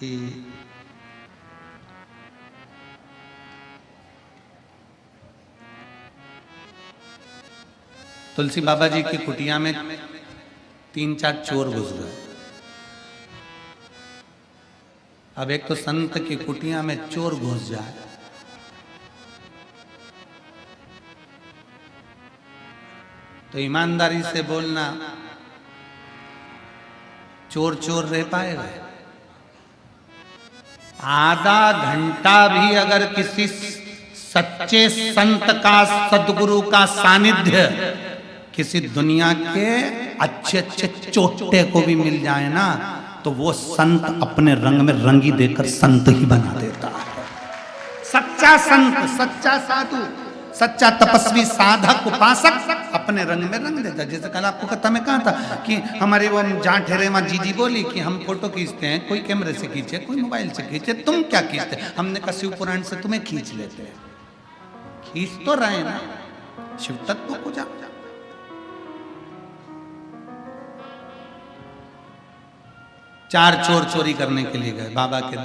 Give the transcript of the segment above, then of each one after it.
कि तुलसी बाबा जी की कुटिया में 3-4 चोर घुस गए। अब एक तो संत की कुटिया में चोर घुस जाए तो ईमानदारी से बोलना, चोर चोर रह पाएगा? आधा घंटा भी अगर किसी सच्चे संत का, सदगुरु का सानिध्य किसी दुनिया के अच्छे अच्छे चोटे को भी मिल जाए ना, तो वो संत अपने रंग में रंगी देकर संत ही बना देता है। सच्चा संत, सच्चा साधु, सच्चा तपस्वी, साधक, उपासक अपने रंग में रंग देता। जैसे कल आपको कथा में कहा था कि हमारे वो जहाँ ठहरे वहां जीजी बोली कि हम फोटो खींचते हैं, कोई कैमरे से खींचे, कोई मोबाइल से खींचे, तुम क्या खींचते? हमने कहा शिव पुराण से तुम्हें खींच लेते हैं। खींच तो रहे ना, शिव तत्व को जा। चार चोर चोरी करने के लिए गए बाबा के।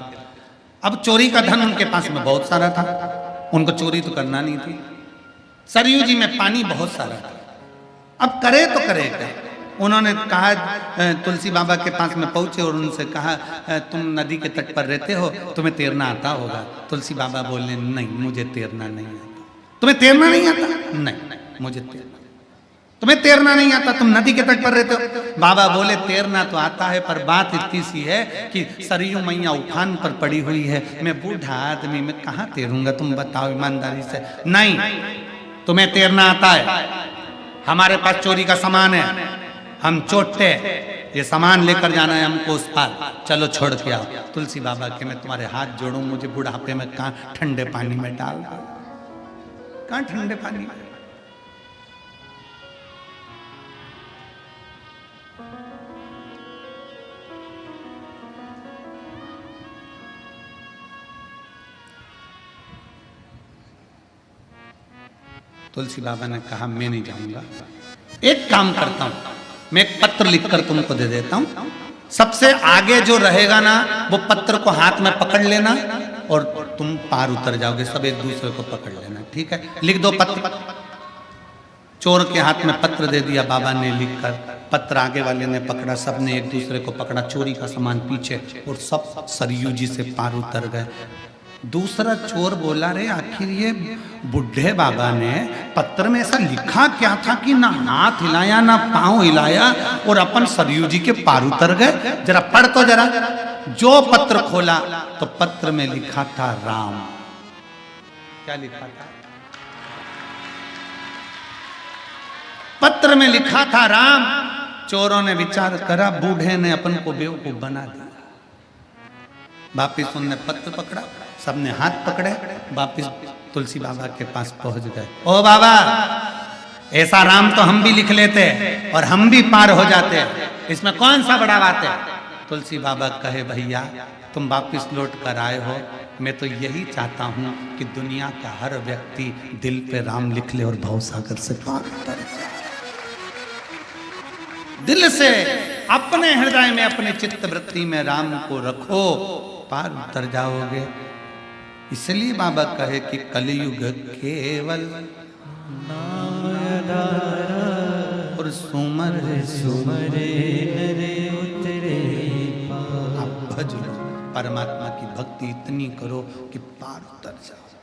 अब चोरी का धन उनके पास में बहुत सारा था, उनको चोरी तो करना नहीं थी। सरयू जी में पानी बहुत सारा था, अब करे तो करे क्या? उन्होंने कहा, तुलसी बाबा के पास में पहुंचे और उनसे कहा, तुम नदी के तट पर रहते हो, तुम्हें तैरना आता होगा। तुलसी बाबा बोले, नहीं मुझे तैरना नहीं आता। तुम्हें तैरना नहीं आता? नहीं मुझे तैरना। तुम्हें तैरना नहीं आता, तुम नदी के तट पर रहते हो। बाबा बोले, तैरना तो आता है, पर बात इतनी सी है कि सरयू मैया उफान पर पड़ी हुई है, मैं बूढ़ा आदमी, मैं कहाँ तैरूंगा? तुम बताओ ईमानदारी से। नहीं, तुम्हें तैरना आता है, हमारे पास चोरी का सामान है, हम चोटते, ये सामान लेकर जाना है हमको उस पार, चलो छोड़ के आओ। तुलसी बाबा के, मैं तुम्हारे हाथ जोड़ूं, मुझे बुढ़ापे में कहाँ ठंडे पानी में डाल दो, कहाँ ठंडे पानी में। तुलसी बाबा ने कहा, मैं नहीं जाऊंगा, एक काम करता हूं, मैं एक पत्र लिखकर तुमको दे देता हूं, सबसे आगे जो रहेगा ना वो पत्र को हाथ में पकड़ लेना और तुम पार उतर जाओगे, सब एक दूसरे को पकड़ लेना, ठीक है? लिख दो पत्र। चोर के हाथ में पत्र दे दिया बाबा ने लिखकर, पत्र आगे वाले ने पकड़ा, सबने एक दूसरे को पकड़ा, चोरी का सामान पीछे, और सब सरयू जी से पार उतर गए। दूसरा चोर बोला, रे आखिर ये बुढ़े बाबा ने पत्र में ऐसा लिखा क्या था कि ना हाथ हिलाया ना पांव हिलाया और अपन सरयू जी के पार उतर गए? जरा पढ़ तो जरा। जो पत्र खोला तो पत्र में लिखा था राम। क्या लिखा था? पत्र में लिखा था राम। चोरों ने विचार करा, बूढ़े ने अपन को बेवकूफ बना दिया। वापिस उनने पत्र पकड़ा, सबने हाथ पकड़े, वापिस तुलसी बाबा के पास पहुंच गए। ओ बाबा, ऐसा राम तो हम भी लिख लेते और हम भी पार हो जाते, इसमें कौन सा बड़ा बात है? तुलसी बाबा कहे, भैया तुम वापिस लौट कर आए हो, मैं तो यही चाहता हूं कि दुनिया का हर व्यक्ति दिल पे राम लिख ले और भवसागर से पार उतर जाए। दिल से अपने हृदय में, अपने चित्त वृत्ति में राम को रखो, पार उतर जाओगे। इसलिए बाबा कहे कि कलयुग केवल नाम आधारा और सुमर सुमरे नरे उतरे पार। आप भज लो, परमात्मा की भक्ति इतनी करो कि पार उतर जाओ।